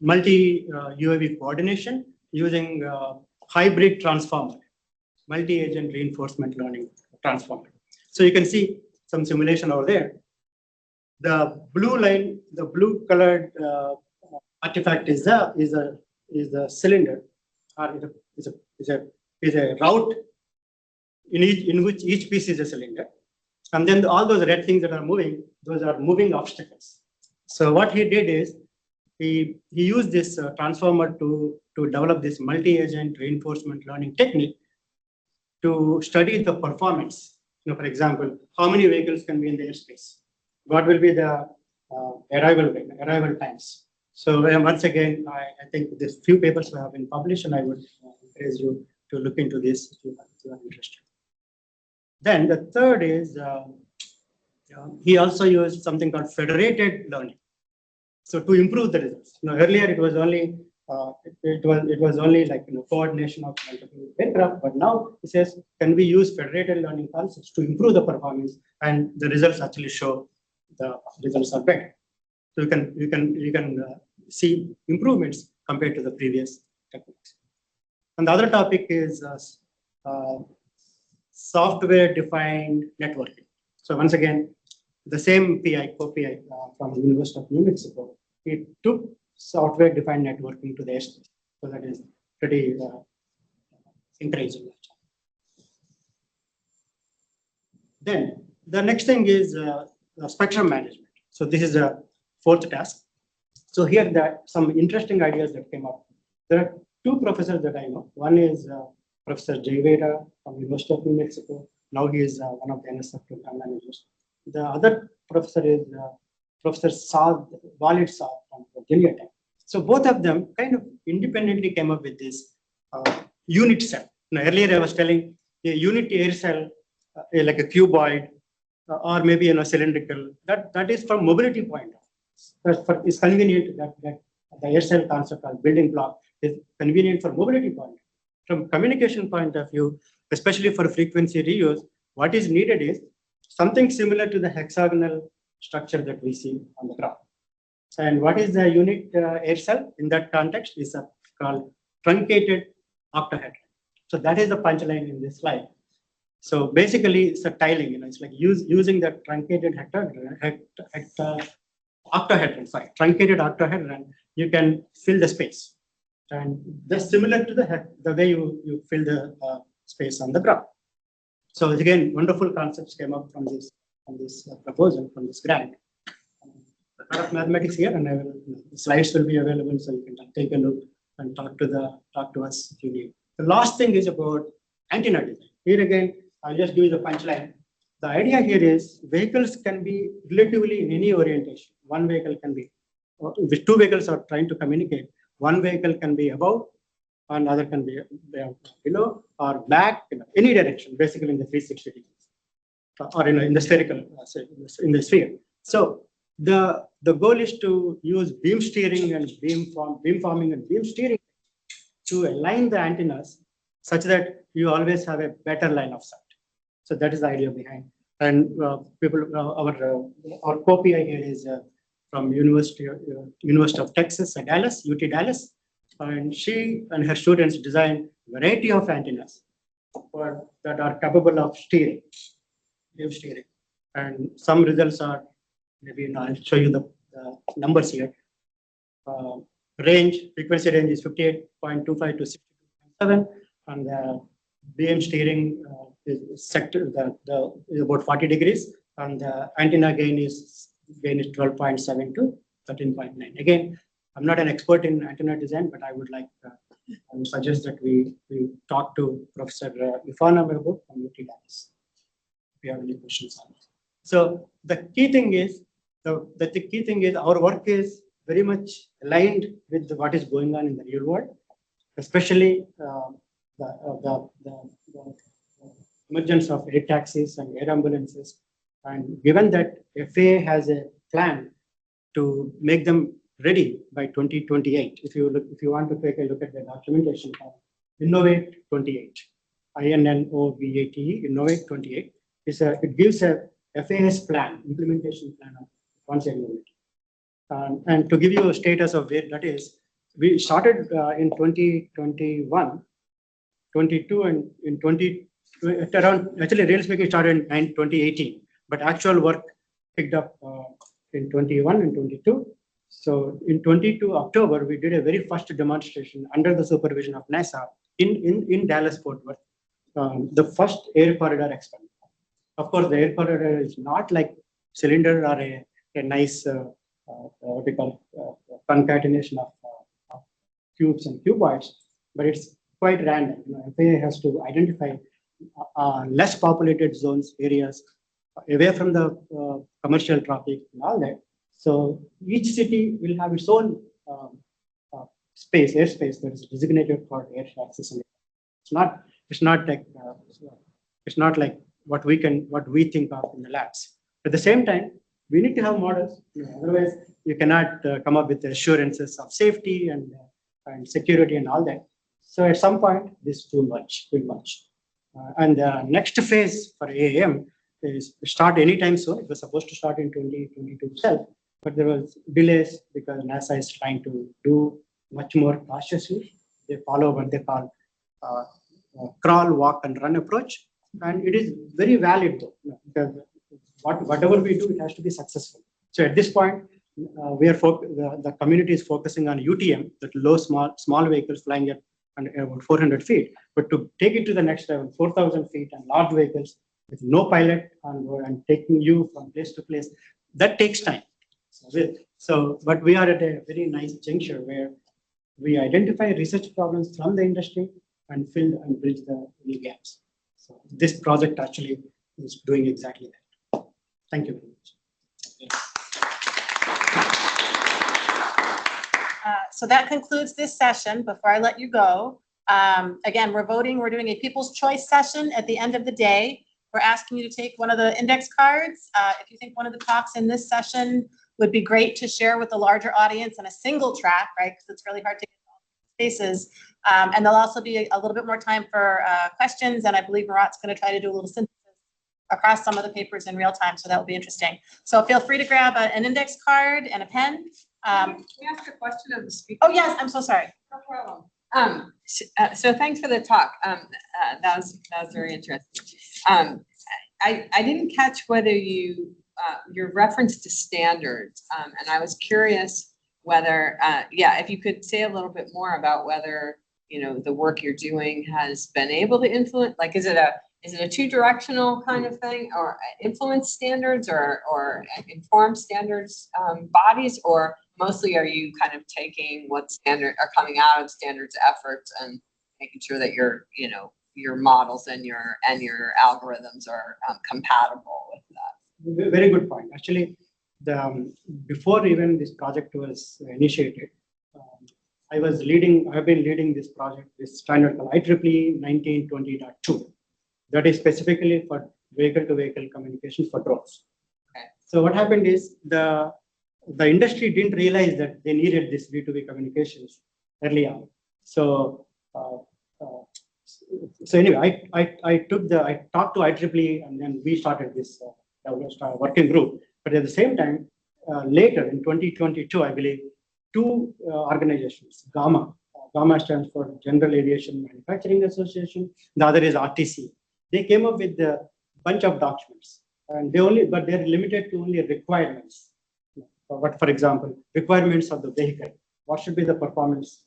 multi-UAV coordination using hybrid transformer, multi-agent reinforcement learning transformer. So you can see some simulation over there. The blue line, the blue colored artifact is a cylinder, or is a route in which each piece is a cylinder. And then all those red things that are moving, those are moving obstacles. So what he did is he used this transformer to develop this multi-agent reinforcement learning technique to study the performance. For example, how many vehicles can be in the airspace? What will be the arrival times? So once again, I think these few papers have been published, and I would encourage you to look into this if you are interested. Then the third is he also used something called federated learning. So to improve the results. Earlier it was only it was only like coordination of multiple aircraft, but now it says, can we use federated learning concepts to improve the performance? And the results actually show the results are better. So you can see improvements compared to the previous techniques. And the other topic is software-defined networking. So once again, the same co-PI from the University of New Mexico, it took software-defined networking to the airspace. So that is pretty encouraging. Then the next thing is spectrum management. So this is a fourth task. So here some interesting ideas that came up. There are two professors that I know. One is Professor Jayveda from University of New Mexico. Now he is one of the NSF program managers. The other professor is Professor Walid Saad from Virginia Tech. So both of them kind of independently came up with this unit cell. Now, earlier I was telling a unit air cell, like a cuboid, or maybe cylindrical. That is from mobility point. It's convenient that the air cell concept or building block is convenient for mobility point. From communication point of view, especially for frequency reuse, what is needed is something similar to the hexagonal structure that we see on the ground. And what is the unit air cell in that context is called truncated octahedron. So that is the punchline in this slide. So basically, it's a tiling. It's like using the truncated truncated octahedron, you can fill the space. And that's similar to the way you fill the space on the ground. So again, wonderful concepts came up from this proposal, from this grant. A lot of mathematics here, and the slides will be available, so you can take a look and talk to us if you need. The last thing is about antenna design. Here again, I'll just give you the punchline. The idea here is vehicles can be relatively in any orientation. One vehicle can be, if two vehicles are trying to communicate, one vehicle can be above, and other can be below or back, any direction, basically in the 360 degrees, or in the spherical, in the sphere. So the goal is to use beam steering and beam forming and beam steering to align the antennas such that you always have a better line of sight. So that is the idea behind. And our co-PI here is from University of Texas at Dallas, UT Dallas, and she and her students designed a variety of antennas that are capable of steering, beam steering. And some results are, maybe I'll show you the numbers here. Frequency range is 58.25 to 62.7, and the beam steering is set to is about 40 degrees, and the antenna gain is 12.7 to 13.9. Again, I'm not an expert in antenna design, but I would suggest that we talk to Professor Ifana Mehboob from UT Dallas if you have any questions on it. So the key thing is our work is very much aligned with what is going on in the real world, especially the emergence of air taxis and air ambulances. And given that FAA has a plan to make them ready by 2028, if you want to take a look at the documentation of Innovate 28, INNOVATE, Innovate 28, it gives a FAA's plan, implementation plan of once-air mobility. And to give you a status of where that is, we started in 2021, 22, and in 20 around, actually real speaking started in 2018, but actual work picked up in 21 and 22. So in 22 October, we did a very first demonstration under the supervision of NASA in Dallas Fort Worth, the first air corridor experiment. Of course, the air corridor is not like cylinder or a nice what we call concatenation of cubes and cuboids, but it's quite random. FAA has to identify less populated zones, areas away from the commercial traffic and all that. So each city will have its own airspace that is designated for air taxis. It's not like what we think of in the labs. At the same time, we need to have models. Otherwise, you cannot come up with assurances of safety and and security and all that. So at some point, this will merge. And the next phase for AAM is start anytime soon. It was supposed to start in 2022 itself, but there was delays because NASA is trying to do much more cautiously. They follow what they call crawl, walk, and run approach, and it is very valid though, because whatever we do, it has to be successful. So at this point, the community is focusing on UTM, that low, small vehicles flying at about 400 feet. But to take it to the next level, 4,000 feet, and large vehicles with no pilot and taking you from place to place, that takes time. But we are at a very nice juncture where we identify research problems from the industry and fill and bridge the new gaps. So this project actually is doing exactly that. Thank you very much. So that concludes this session. Before I let you go, again, we're voting. We're doing a people's choice session at the end of the day. We're asking you to take one of the index cards. If you think one of the talks in this session would be great to share with the larger audience in a single track, right? Because it's really hard to get all the spaces. And there'll also be a little bit more time for questions. And I believe Murat's going to try to do a little synthesis across some of the papers in real time. So that will be interesting. So feel free to grab an index card and a pen. Can we ask a question of the speaker? Oh, yes, I'm so sorry. No problem. So thanks for the talk. That was very interesting. I didn't catch whether your reference to standards, and I was curious whether, if you could say a little bit more about whether, the work you're doing has been able to influence, like, is it a two-directional kind of thing, or influence standards or inform standards bodies, or mostly are you kind of taking what standard are coming out of standards efforts and making sure that your models and your algorithms are compatible with that? Very good point. Actually, before even this project was initiated, I've been leading this project, this standard called IEEE 1920.2. That is specifically for vehicle-to-vehicle communication for drones. Okay. So what happened is the industry didn't realize that they needed this V2V communications early on. So anyway, I talked to IEEE, and then we started this working group. But at the same time, later in 2022, I believe, two organizations, GAMA stands for General Aviation Manufacturing Association. The other is RTC. They came up with a bunch of documents, and but they're limited to only requirements. For example, requirements of the vehicle. What should be the performance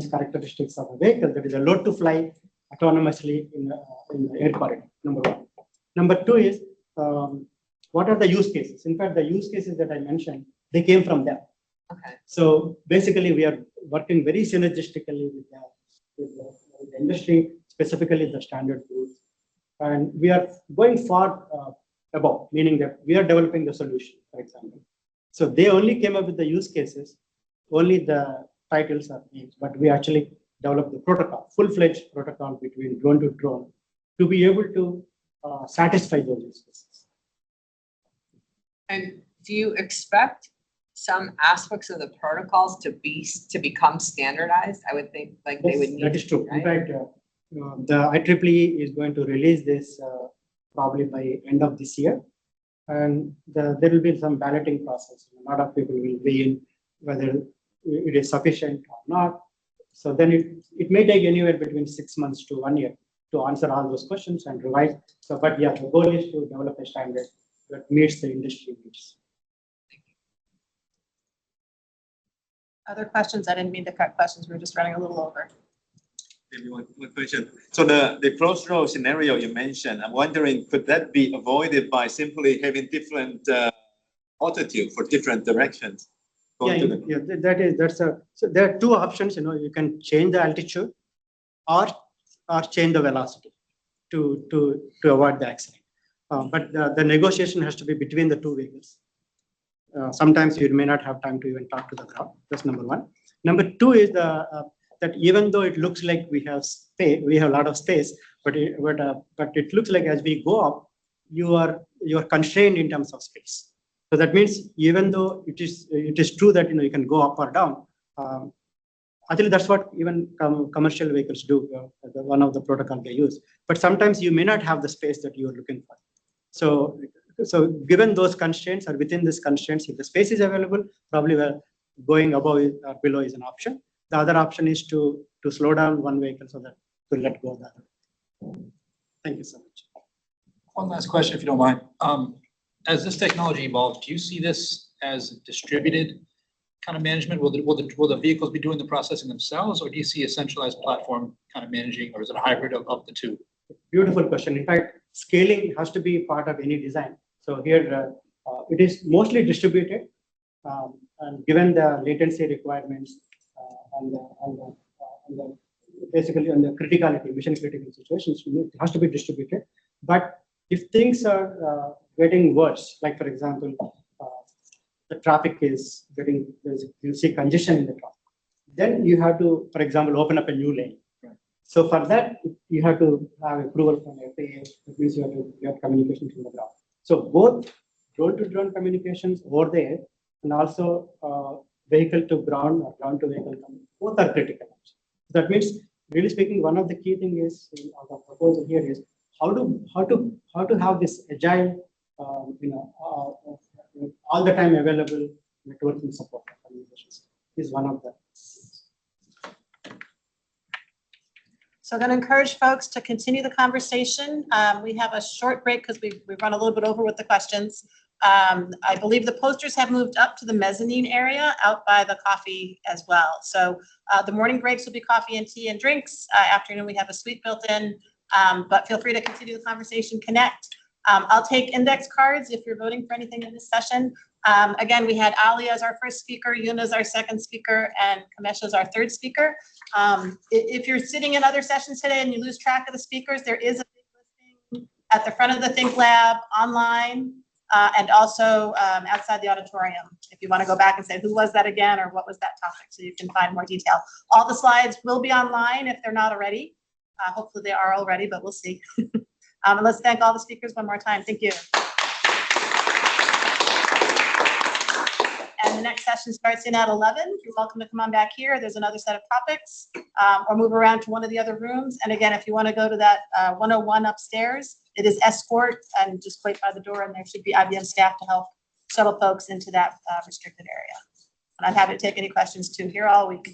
characteristics of a vehicle that is allowed to fly autonomously in the air corridor? Number one. Number two is what are the use cases? In fact, the use cases that I mentioned, they came from them. Okay. So basically, we are working very synergistically with the industry, specifically the standard groups, and we are going far above, meaning that we are developing the solution, for example. So they only came up with the use cases, only the titles are names, but we actually developed the protocol, full-fledged protocol between drone to drone, to be able to satisfy those use cases. And do you expect some aspects of the protocols to become standardized? I would think like they would need. That is true. Right? In fact, the IEEE is going to release this probably by end of this year, and there will be some balloting process. A lot of people will weigh in whether it is sufficient or not. So then it may take anywhere between 6 months to 1 year to answer all those questions and revise. So, but yeah, the goal is to develop a standard that meets the industry needs. Other questions? I didn't mean to cut questions. We were just running a little over. Maybe one question. So the crossroad scenario you mentioned, I'm wondering, could that be avoided by simply having different altitude for different directions? So there are two options. You can change the altitude or change the velocity to avoid the accident. But the negotiation has to be between the two vehicles. Sometimes you may not have time to even talk to the ground. That's number one. Number two is that even though it looks like we have space, we have a lot of space, but it looks like as we go up, you are constrained in terms of space. So that means even though it is true that you can go up or down, Actually, that's what even commercial vehicles do. One of the protocol they use. But sometimes you may not have the space that you are looking for. So given those constraints or within these constraints, if the space is available, probably going above or below is an option. The other option is to slow down one vehicle so that to let go of the other. Thank you so much. One last question, if you don't mind. As this technology evolves, do you see this as distributed kind of management? Will the vehicles be doing the processing themselves, or do you see a centralized platform kind of managing, or is it a hybrid of the two? Beautiful question. In fact, scaling has to be part of any design. So here it is mostly distributed, and given the latency requirements basically on the criticality, mission critical situations, it has to be distributed. But if things are getting worse, like for example, the traffic is getting, you see congestion in the traffic, then you have to, for example, open up a new lane. So for that, you have to have approval from FAA. That means you have to get communication from the ground. So both drone-to-drone communications over the air and also vehicle to ground or ground to vehicle, both are critical. That means, really speaking, one of the key things is the proposal here is how to have this agile, all the time available networking support communications is one of the. So I'm going to encourage folks to continue the conversation. We have a short break because we've run a little bit over with the questions. I believe the posters have moved up to the mezzanine area out by the coffee as well. So the morning breaks will be coffee and tea and drinks. Afternoon, we have a suite built in, but feel free to continue the conversation, connect. I'll take index cards if you're voting for anything in this session. Again, we had Ali as our first speaker, Yuna as our second speaker, and Kamesh as our third speaker. If you're sitting in other sessions today and you lose track of the speakers, there is a big listing at the front of the Think Lab, online, and also outside the auditorium. If you want to go back and say, who was that again, or what was that topic, so you can find more detail. All the slides will be online if they're not already. Hopefully they are already, but we'll see. And let's thank all the speakers one more time. Thank you. And the next session starts in at 11. You're welcome to come on back here. There's another set of topics, or move around to one of the other rooms. And again, if you want to go to that 101 upstairs, it is escort, and just wait by the door, and there should be IBM staff to help shuttle folks into that restricted area. And I'm happy to take any questions too here all week.